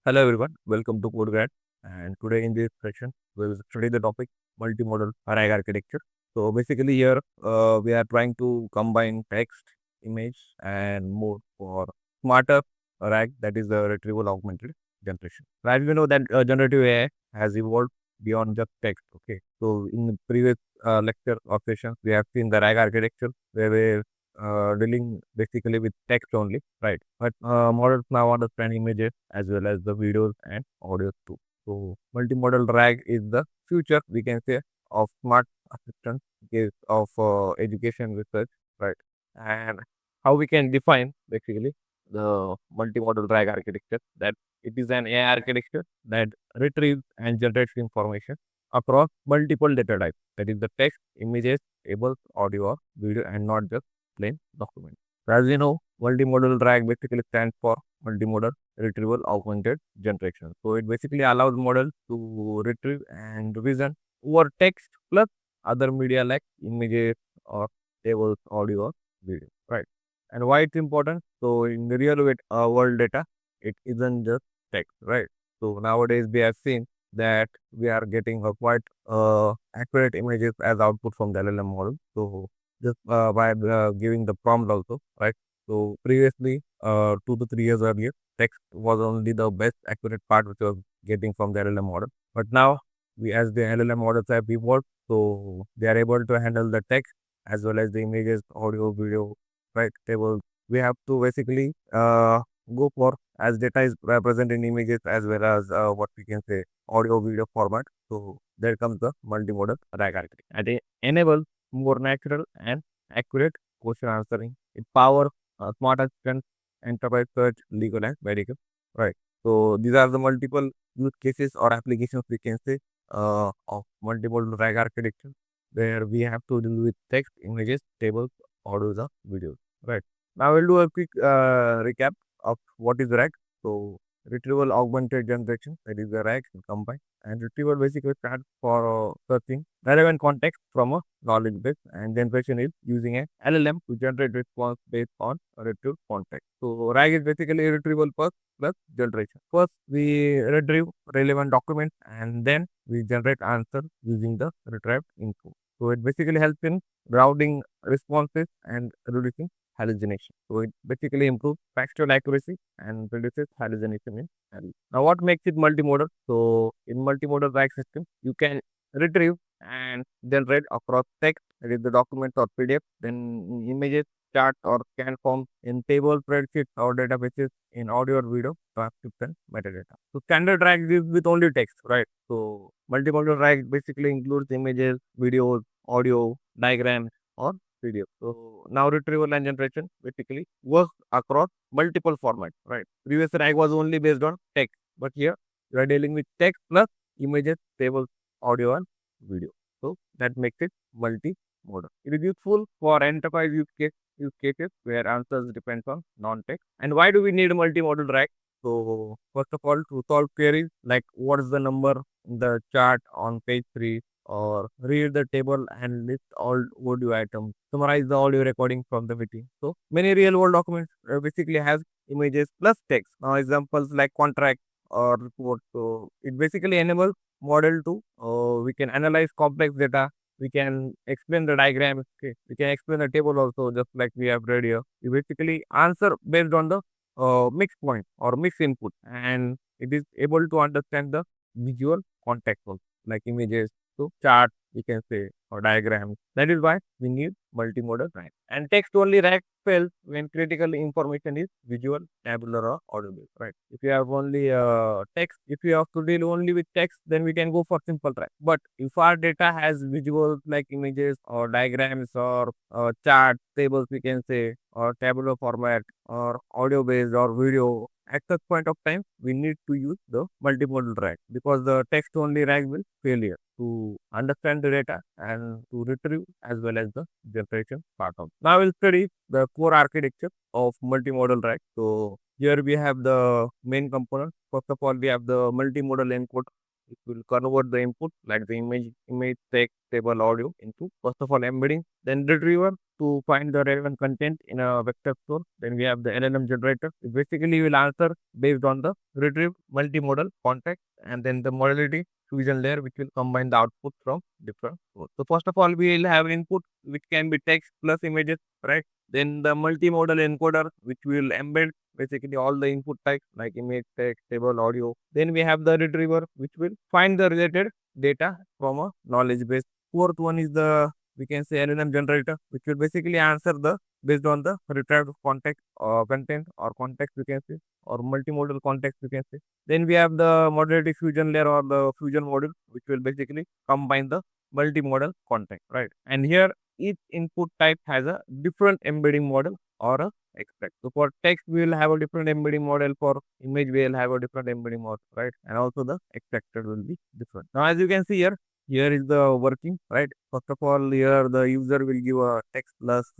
Hello everyone, welcome to Code and today in this session we will study the topic multimodal RAG architecture. So basically here we are trying to combine text, image and more for smarter RAG, that is the retrieval augmented generation. So as we know that generative AI has evolved beyond just text. Okay, so in the previous lecture or sessions we have seen the RAG architecture where we dealing basically with text only, right? But models now understand images as well as the videos and audio too. So multimodal RAG is the future, we can say, of smart assistants, case of education research, right? And how we can define basically the multimodal RAG architecture, that it is an AI architecture that retrieves and generates information across multiple data types, that is the text, images, tables, audio or video, and not just plain document. So as you know, multimodal RAG basically stands for multimodal retrieval augmented generation. So it basically allows models to retrieve and reason over text plus other media like images or tables, audio or video, right? And why it's important? So in the world data, it isn't just text, right? So nowadays we have seen that we are getting a quite accurate images as output from the LLM model. So just by giving the prompt also, right? So previously, 2 to 3 years earlier, text was only the best accurate part which was getting from the LLM model. But now, we as the LLM models have evolved, so they are able to handle the text as well as the images, audio, video, right? Tables. We have to basically go for as data is present in images as well as what we can say audio, video format. So there comes the multimodal RAG architecture, and it enables more natural and accurate question answering. It power smart assistant, enterprise search, legal and medical. Right. So these are the multiple use cases or applications we can say of multimodal RAG architecture, where we have to deal with text, images, tables, audios, or videos. Right. Now we'll do a quick recap of what is RAG. So retrieval augmented generation, that is the RAG combined. And retrieval basically stands for searching relevant context from a knowledge base, and generation is using an LLM to generate response based on a retrieved context. So RAG is basically retrieval first plus generation. First we retrieve relevant documents and then we generate answer using the retrieved info. So it basically helps in routing responses and reducing hallucination. So it basically improves factual accuracy and reduces hallucination in LLM. Now what makes it multimodal? So in multimodal RAG system, you can retrieve and generate across text, that is the documents or PDF, then images, chart or scan forms, in table, spreadsheets or databases, in audio or video, transcripts and metadata. So standard RAG is with only text, right? So multimodal RAG basically includes images, videos, audio, diagrams or PDF. So now retrieval and generation basically work across multiple formats, right? Previous RAG was only based on text, but here you are dealing with text plus images, tables, audio and video. So that makes it multimodal. It is useful for enterprise use cases where answers depend on non-text. And why do we need multimodal RAG? So first of all, to solve queries like what is the number in the chart on page 3, or read the table and list all audio items, summarize the audio recording from the meeting. So many real world documents basically has images plus text. Now examples like contract or report. So it basically enables model to we can analyze complex data, we can explain the diagram, okay, we can explain the table also, just like we have read here. We basically answer based on the mixed point or mixed input, and it is able to understand the visual context also, like images, so chart we can say, or diagrams. That is why we need multimodal RAG. And text only RAG fails when critical information is visual, tabular or audio, right? If you have only text, if you have to deal only with text, then we can go for simple RAG. But if our data has visuals like images or diagrams or chart tables, we can say, or tabular format or audio based or video, at that point of time we need to use the multimodal RAG, because the text only RAG will fail here to understand the data and to retrieve as well as the generation part of. Now we'll study the core architecture of multimodal RAG. So here we have the main component. First of all, we have the multimodal encoder. it will convert the input like the image, text, table, audio into first of all embedding, then retriever to find the relevant content in a vector store. Then we have the LLM generator. It basically will answer based on the retrieve multimodal context, and then the modality fusion layer which will combine the output from different sources. So first of all, we will have input which can be text plus images, right? Then the multimodal encoder which will embed basically all the input types like image, text, table, audio. Then we have the retriever which will find the related data from a knowledge base. Fourth one is the, we can say, LLM generator, which will basically answer the based on the retrieved context or content or context, we can say, or multimodal context, we can say. Then we have the modality fusion layer or the fusion module, which will basically combine the multimodal context, right? And here each input type has a different embedding model or a expect. So for text, we will have a different embedding model. For image, we will have a different embedding model, right? And also the expected will be different. Now, as you can see here, here is the working, right? First of all, here the user will give a text plus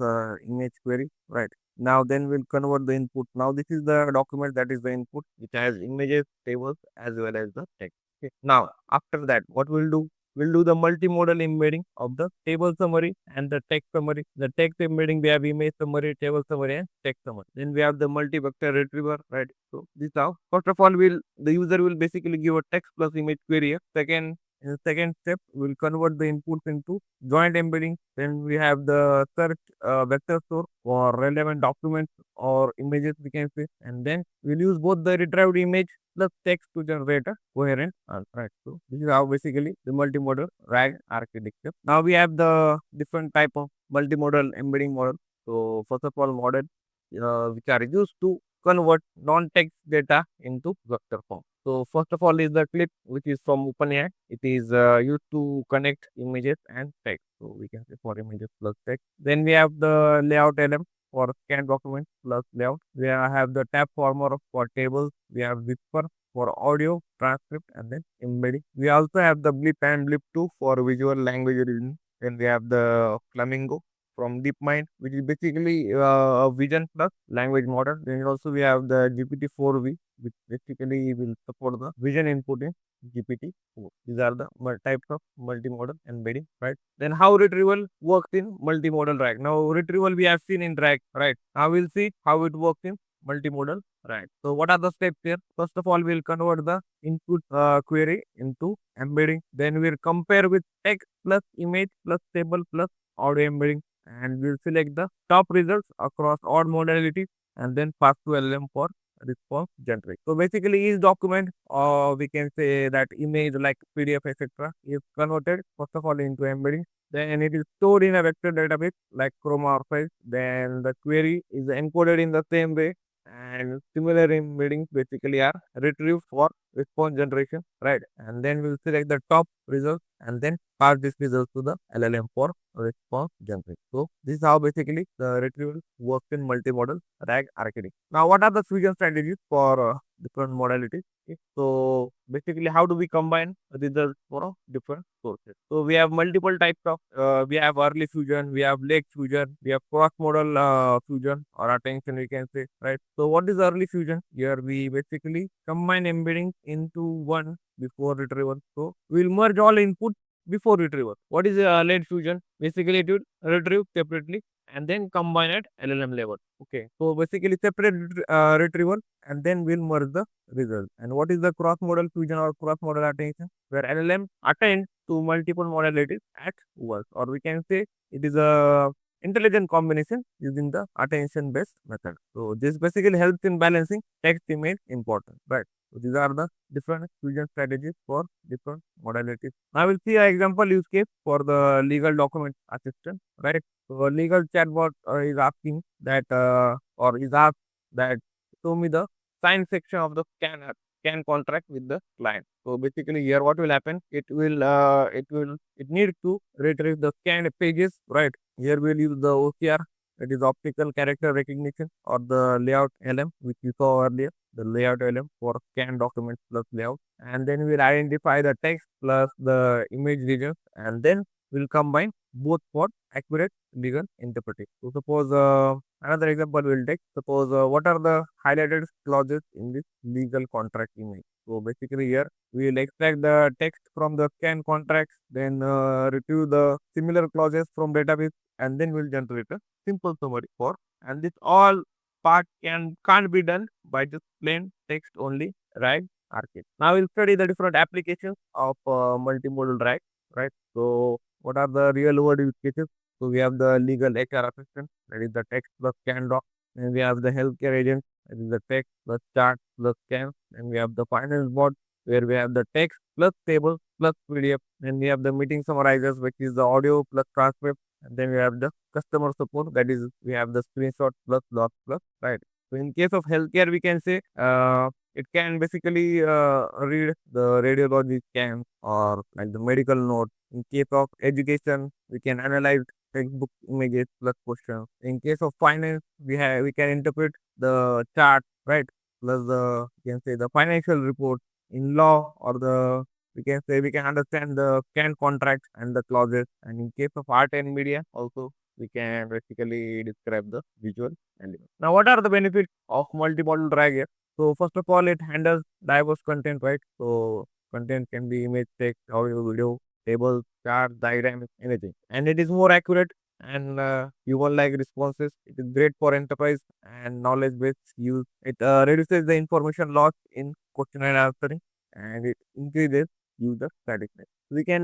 image query, right? Now then we'll convert the input. Now this is the document that is the input, which has images, tables, as well as the text. Okay. Now after that, what we'll do? We'll do the multimodal embedding of the table summary and the text summary. The text embedding, we have image summary, table summary, and text summary. Then we have the multi-vector retriever, right? So this how. First of all, the user will basically give a text plus image query. Second, in the second step, we'll convert the inputs into joint embedding. Then we have the search vector store for relevant documents or images, we can say. And then we'll use both the retrieved image plus text to generate a coherent answer. Right. So this is how basically the multimodal RAG architecture. Now we have the different type of multimodal embedding model. So first of all, model which are used to convert non-text data into vector form. So first of all is the clip, which is from OpenAI. It is used to connect images and text. So we can say for images plus text. Then we have the layout element for scan document plus layout. We have the tab former for tables. We have Whisper for audio, transcript, and then embedding. We also have the blip and blip 2 for visual language reading. Then we have the flamingo from DeepMind, which is basically a vision plus language model. Then also we have the GPT-4V, which basically will support the vision input in GPT-4. These are the types of multimodal embedding, right? Then how retrieval works in multimodal RAG. Now retrieval we have seen in RAG, right? Now we'll see how it works in multimodal RAG. So what are the steps here? First of all, we'll convert the input query into embedding. Then we'll compare with text plus image plus table plus audio embedding, and we'll select the top results across all modalities and then pass to LLM for response generate. So basically each document, or we can say that image like PDF etc. is converted first of all into embedding. Then it is stored in a vector database like Chroma or Files. Then the query is encoded in the same way, and similar embeddings basically are retrieved for response generation, right? And then we'll select the top result and then pass this result to the LLM for response generation. So this is how basically the retrieval works in multimodal RAG architecture. Now, what are the fusion strategies for different modalities? Okay. So basically, how do we combine results for different sources? So we have multiple types of. We have early fusion, we have late fusion, we have cross-modal fusion or attention, we can say, right? So what is early fusion? Here we basically combine embedding into one before retrieval. So we'll merge all inputs before retrieval. What is late fusion? Basically, it will retrieve separately and then combine at LLM level. Okay. So basically, separate retrieval and then we'll merge the result. And what is the cross-modal fusion or cross-modal attention? Where LLM attends to multiple modalities at once, or we can say it is a intelligent combination using the attention based method. So this basically helps in balancing text image importance, right? So these are the different fusion strategies for different modalities. Now we'll see an example use case for the legal document assistant, right? So a legal chatbot is asking that or is asked that show me the sign section of the scan contract with the client. So basically here what will happen? It needs to retrieve the scanned pages, right? Here we'll use the OCR, that is optical character recognition, or the layout LM, which we saw earlier, the layout LM for scan documents plus layout. And then we'll identify the text plus the image regions, and then we'll combine both for accurate legal interpretation. So suppose Another example we'll take. Suppose what are the highlighted clauses in this legal contract image? So basically here we will extract the text from the scan contracts, then retrieve the similar clauses from database, and then we'll generate a simple summary for. And this all part can't be done by just plain text only RAG archive. Now we'll study the different applications of multimodal RAG, right? So what are the real world use cases? So we have the legal HR assistant, that is the text plus scan doc. Then we have the healthcare agent, that is the text plus chart plus scan. Then we have the finance bot, where we have the text plus table plus PDF. Then we have the meeting summarizers, which is the audio plus transcript. And then we have the customer support, that is we have the screenshot plus log plus, right? So in case of healthcare, we can say it can basically read the radiology scan or like the medical note. In case of education, we can analyze textbook images plus questions. In case of finance, we can interpret the chart, right? Plus the we can say the financial report. In law or the we can say we can understand the scan contracts and the clauses. And in case of art and media, also we can basically describe the visual element. Now, what are the benefits of multimodal RAG here? So first of all, it handles diverse content, right? So content can be image, text, audio, video, tables, charts, diagrams, anything. And it is more accurate and human-like responses. It is great for enterprise and knowledge-based use. It reduces the information loss in question and answering, and it increases user satisfaction. We can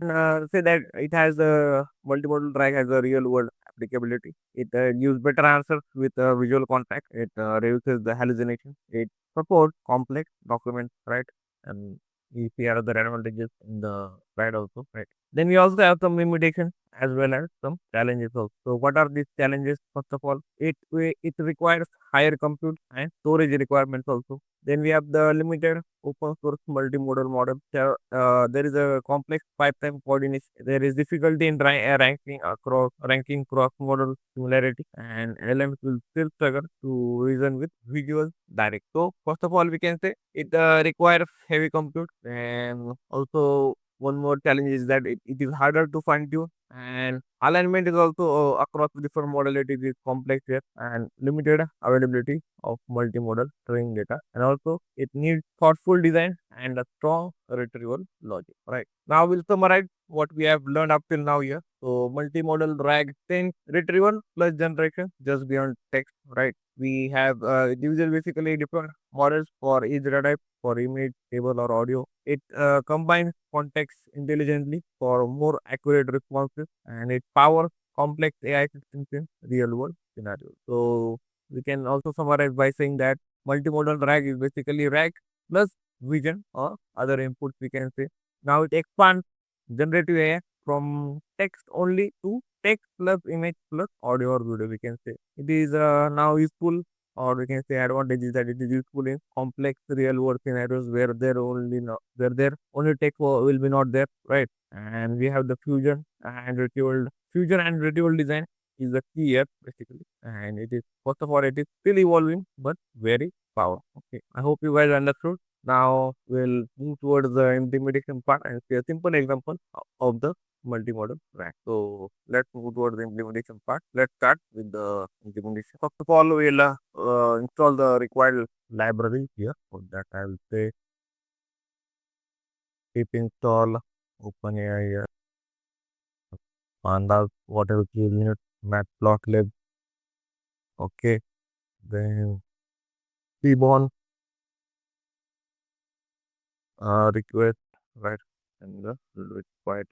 say that it has a multimodal track has a real-world applicability. It gives better answers with visual context. It reduces the hallucination. It supports complex documents, right? And we see other advantages in the side also, right? Then we also have some limitations as well as some challenges also. So what are these challenges? First of all, it requires higher compute and storage requirements also. Then we have the limited open source multimodal model. There is a complex pipeline coordination. There is difficulty in ranking cross model similarity, and LMs will still struggle to reason with visual direct. So first of all, we can say it requires heavy compute, and also one more challenge is that it is harder to fine tune, and alignment is also across different modalities is complex here, and limited availability of multimodal training data, and also it needs thoughtful design and a strong retrieval logic. Right, now we'll summarize what we have learned up till now here. So multimodal RAG thinks retrieval plus generation just beyond text. Right, we have it uses basically different models for each data type, for image, table, or audio. It combines context intelligently for more accurate responses, and it powers complex AI systems in real world scenarios. So we can also summarize by saying that multimodal RAG is basically RAG plus vision or other inputs, we can say. Now it expands generative AI from text only to text plus image plus audio or video, we can say. It is now useful, or we can say advantage is that it is useful in complex real world scenarios where there only text will be not there, right? And we have the fusion and retrieval design is the key here basically. And it is first of all it is still evolving but very powerful. Okay, I hope you guys understood. Now we'll move towards the implementation part and see a simple example of the multimodal track. So let's move towards the implementation part. Let's start with the implementation. First of all, we'll install the required library here. For that, I will say pip install OpenAI here, pandas, whatever key unit, matplotlib. Okay, then Seaborn request, right? And we'll do it quiet.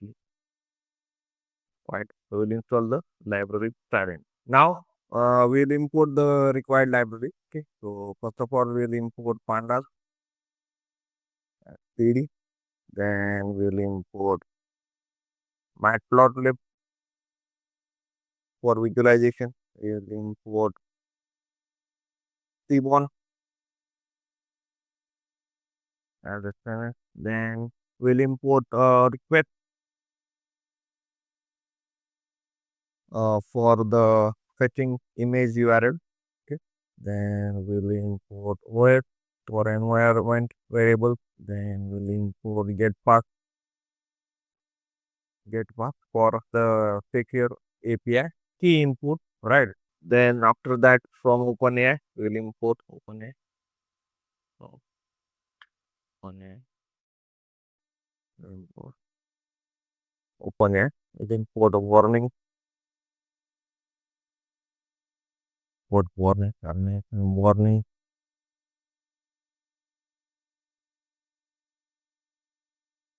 So we'll install the library parent. Now we'll import the required library. Okay, so first of all we'll import pandas cd, then we'll import matplotlib for visualization. We'll import Seaborn as a standard. Then we'll import request for the fetching image URL. Okay, then we'll import OS for environment variable. Then we'll import get path for the secure API key input, right? Then after that, from OpenAI, we'll import OpenAI. So, OpenAI, import OpenAI. We can import a warning. What warning? Warning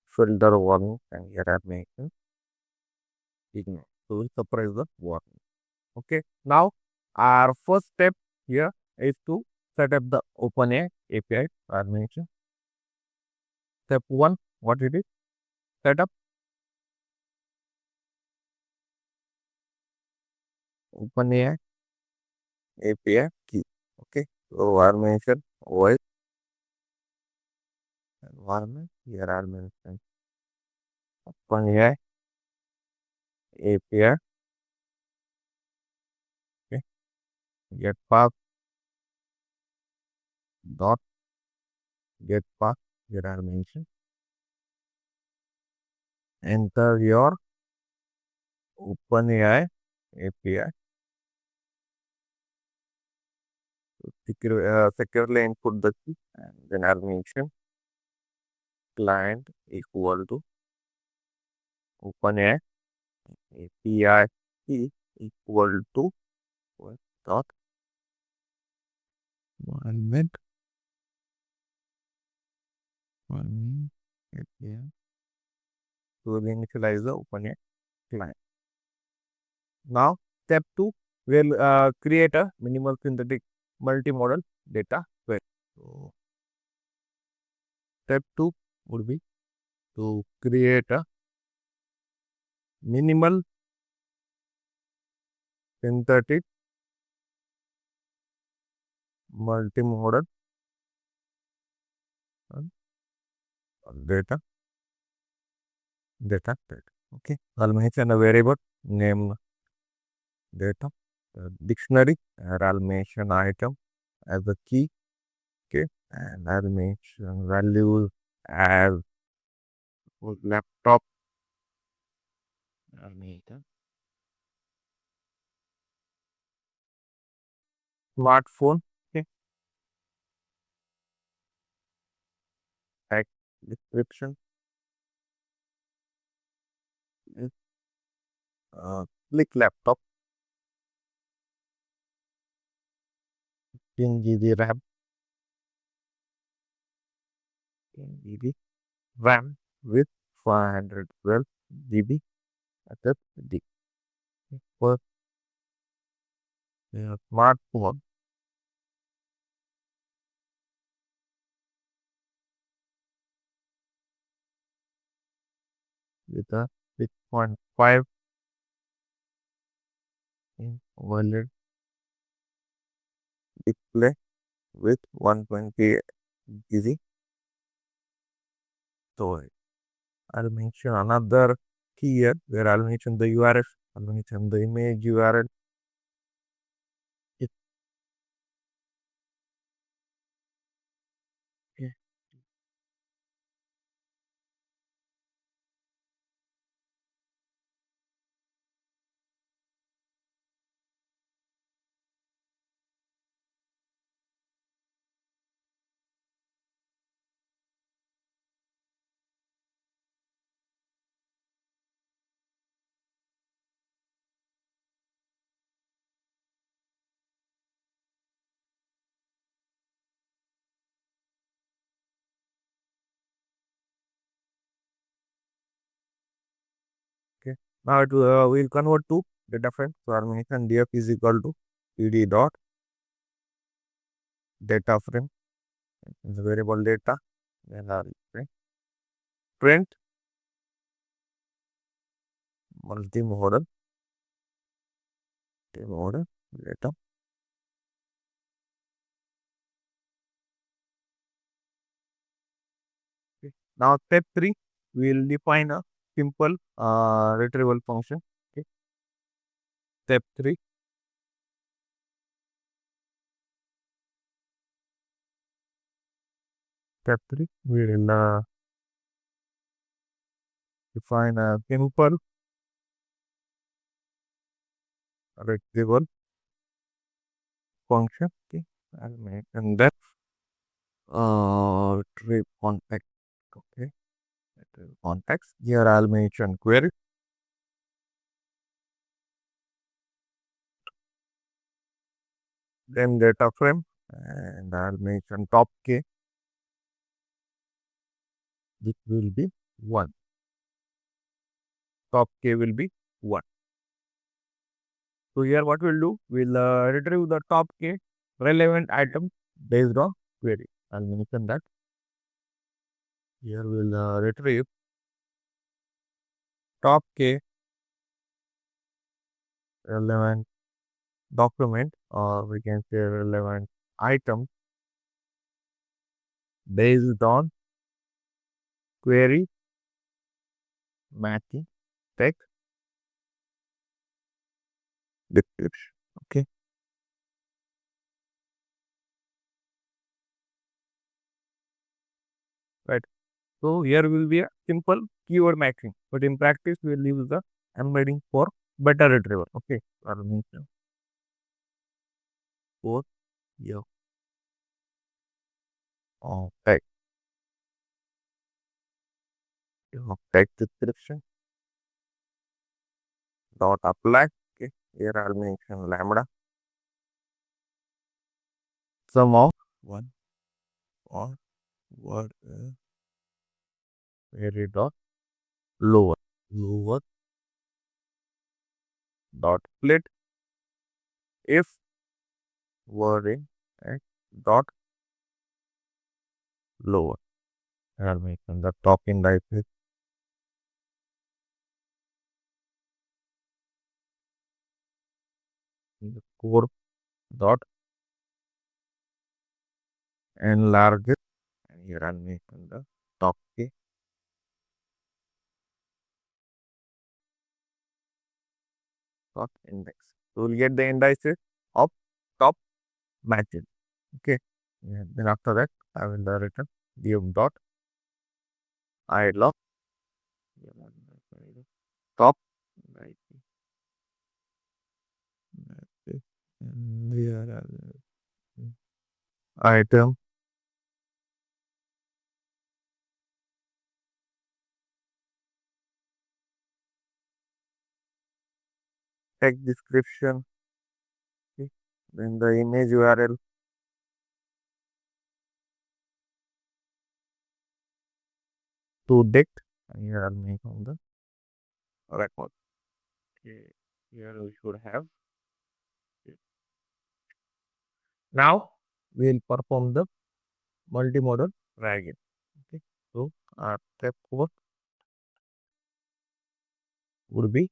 filter warning, and here I'm making ignore. So we'll suppress the warning. Okay. Now our first step here is to set up the OpenAI API. I mentioned step one. What it is? Set up OpenAI API key. Okay. So I mentioned OS environment. Here I mentioned OpenAI API. Okay. Get path dot get path. Here I mentioned enter your OpenAI API. Securely input the key, and then I'll mention client equal to OpenAI API key equal to what dot environment API. So we'll initialize the OpenAI client. Now step two, we'll create a minimal synthetic multimodal data query. So step two would be to create a minimal synthetic multimodal data set. Okay, I'll mention a variable name data dictionary, and I'll mention item as a key. Okay, and I'll mention values as laptop. I'll mention smartphone. Okay, text description is click laptop 10 GB RAM, 10 GB RAM with 512 GB SSD. For smartphone with a 6.5 inch OLED display with 120 GB storage. I'll mention another key here where I'll mention the URL. I'll mention the image URL. It- Okay. Okay. Now it will convert to data frame. So I'll mention df is equal to pd dot data frame. It's a variable data. Then I'll print multimodal data. Okay. Now step three, we'll define a simple retrieval function. Okay. Step three, we'll define a simple retrieval function. Okay, I'll mention that retrieve context. Okay, retrieve context. Here I'll mention query, then data frame, and I'll mention top k. This will be 1. Top k will be 1. So here what we'll do, we'll retrieve the top k relevant item based on query. I'll mention that. Here we'll retrieve top k relevant document, or we can say relevant item based on query matching text description. Okay, right. So here will be a simple keyword matching, but in practice we'll use the embedding for better retrieval. Okay, I'll mention for your text, your text description dot apply. Okay, here I'll mention lambda sum of one or word query dot lower lower dot split if word in text dot lower. I'll mention the top indices in the core dot enlarge it, and here I'll mention the top key dot index. So we'll get the indices of top matches. Okay. Yeah. Then after that, I will return div dot I log top right, and here item text description. Okay. Then the image URL to dict, and here I'll make on the record. Okay. Here we should have. Okay. Now we'll perform the multimodal RAG. Okay. So our step 4 would be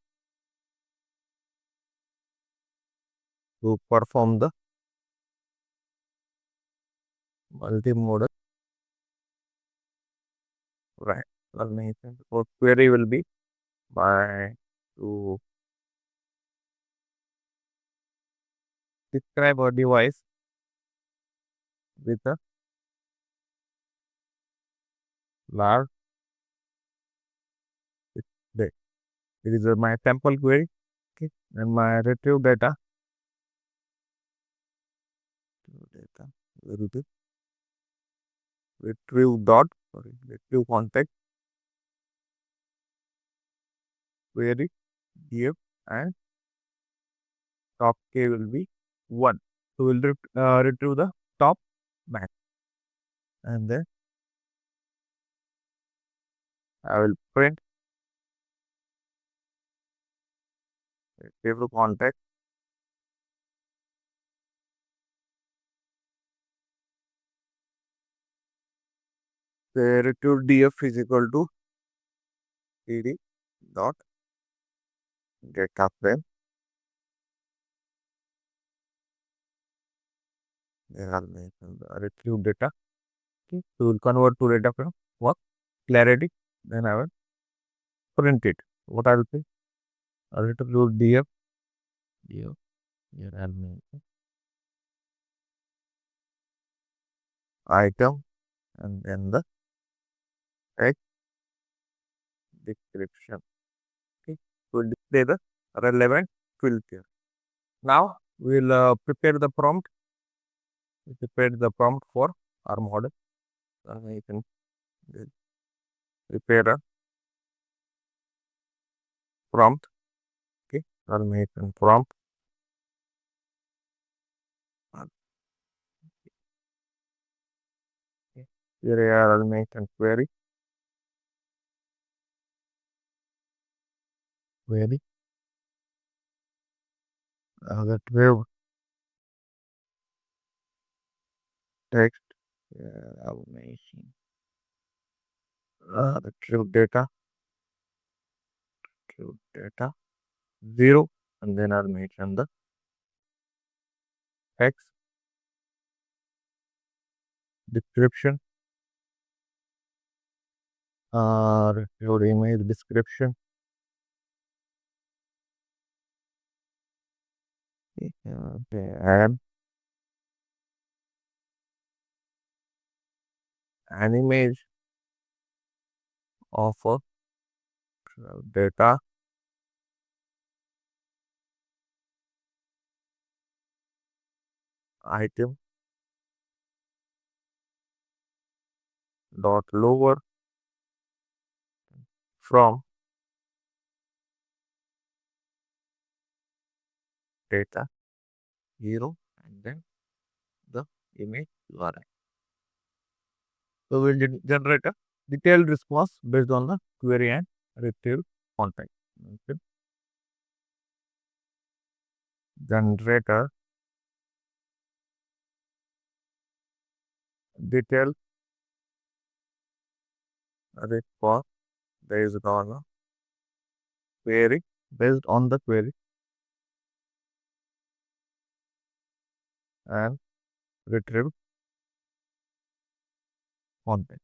to perform the multimodal RAG. So query will be by to describe a device with a large display. It is my sample query. Okay. And my retrieve data will be retrieve context query df, and top k will be 1. So we'll retrieve the top match, and then I will print retrieve context retrieve df is equal to td dot data frame. Then I'll mention the retrieve data. Okay. So we'll convert to data frame for clarity. Then I will print it. What I will say? I'll retrieve df. Here I'll mention item, and then the text description. Okay. We'll display the relevant field here. Now we'll prepare the prompt We prepared the prompt for our model. You can prepare a prompt. Okay, automation prompt. Okay. Here are automation query. That web text automation. The true data 0, and then I'll mention the text description, your image description. Okay, and an image of a data item dot lower from data 0, and then the image URI. So we'll generate a detailed response based on the query and retrieve context. Okay. Generator detailed response based on the query, based on the query and retrieve context.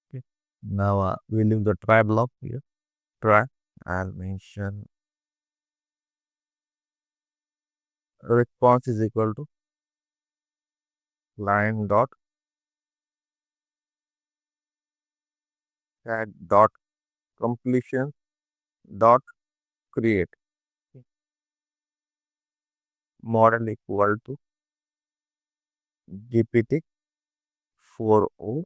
Okay. Now we leave the try block here. Try. I'll mention response is equal to line dot add dot completion dot create. Okay. Model equal to GPT 4o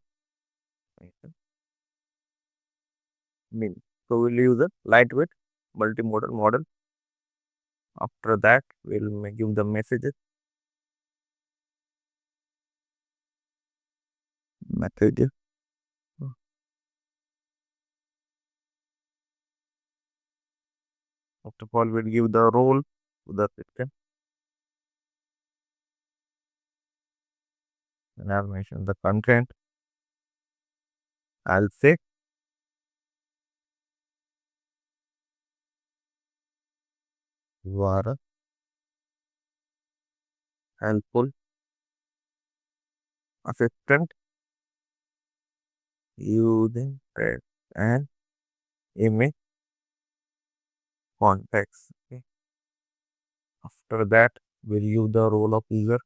min. So we'll use a lightweight multimodal model. After that, we'll give the messages. Messages. First of all, we'll give the role to the system. And I'll mention the content. I'll say you are a helpful assistant using text and image context. Okay. After that, we'll use the role of user.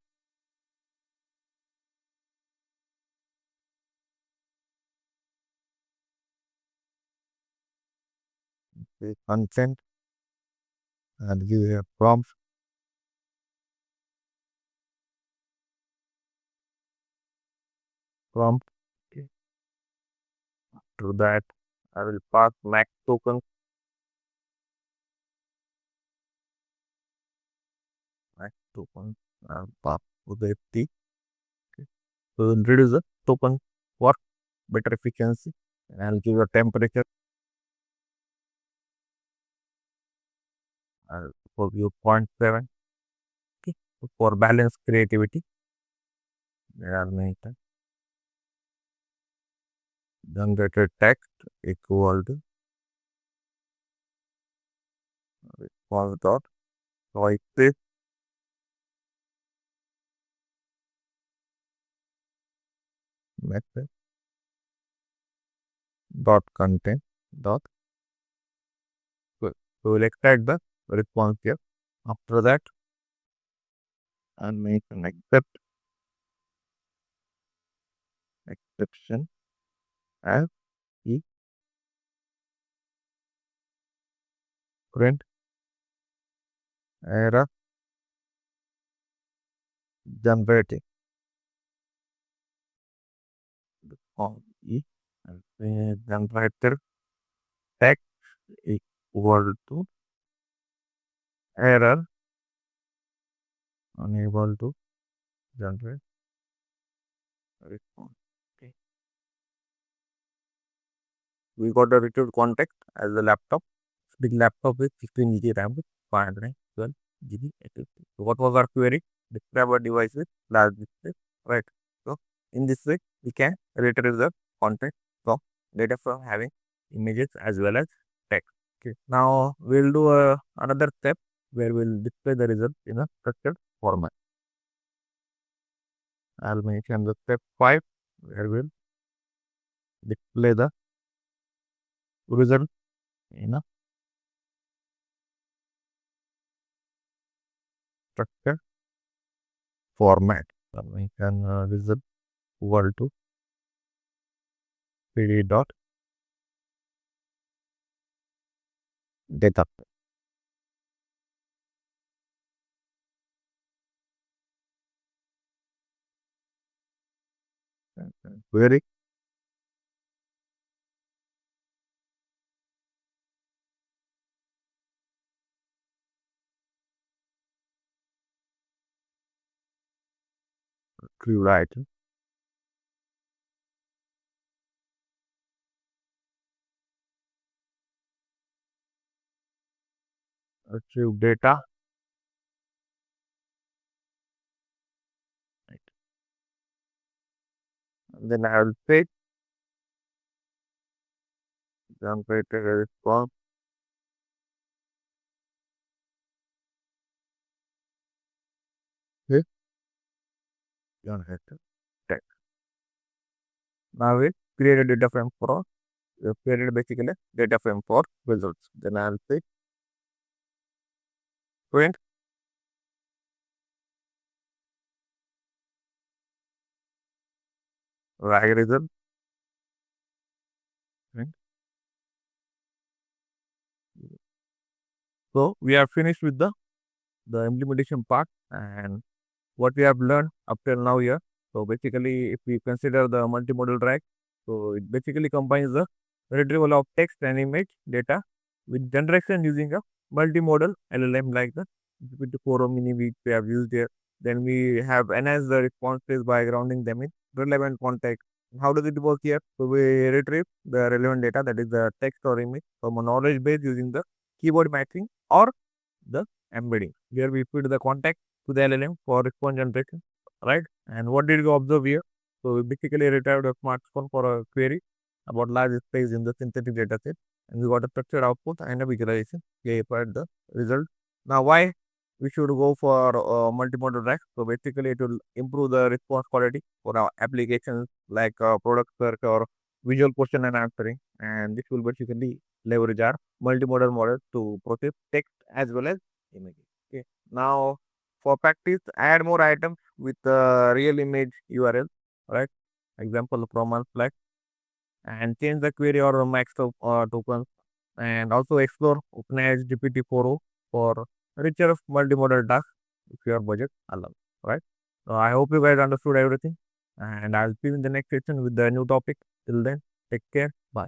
Okay. Consent and give a prompt. Prompt. Okay. After that, I will pass max token. Max token. I'll pass to the FT. Okay. So we'll reduce the token for better efficiency. And I'll give a temperature. I'll for you 0.7. Okay. For balance creativity, I'll mention generated text equal to response dot choices method dot content dot good. So we'll extract the response here. After that, I'll make an exception as e print error generating. E and generator text equal to error unable to generate response. Okay. We got a retrieved context as a laptop. Big laptop with 16 GB RAM with 512 GB SSD. So what was our query? Describe a device with large display, right? So in this way, we can retrieve the context from data from having images as well as text. Okay. Now we'll do another step where we'll display the result in a structured format. I'll mention the step 5 where we'll display the result in a structured format. I'll mention result equal to pd dot data. Query. Retrieve item. Retrieve data. Right. And then I will fetch generate a response. Okay. Generate text. Now we create a data frame for created basically data frame for results. Then I will say print RAG result. Print. So we are finished with the implementation part and what we have learned up till now here. So basically, if we consider the multimodal RAG, so it basically combines the retrieval of text and image data with generation using a multimodal LLM like the GPT-4 mini which we have used here. Then we have enhanced the responses by grounding them in relevant context. How does it work here? So we retrieve the relevant data, that is the text or image, from a knowledge base using the keyboard matching or the embedding. Here we feed the context to the LLM for response generation, right? And what did we observe here? So we basically retrieved a smartphone for a query about large space in the synthetic data set, and we got a structured output and a visualization. We applied the result. Now, why we should go for multimodal RAG? So basically, it will improve the response quality for our applications like product search or visual question and answering, and this will basically leverage our multimodal model to process text as well as images. Okay. Now, for practice, add more items with real image URL, right? Example from one flag, and change the query or max tokens, and also explore OpenAI GPT-4o for richer multimodal tasks if your budget allows, right? So I hope you guys understood everything, and I'll see you in the next session with the new topic. Till then, take care. Bye.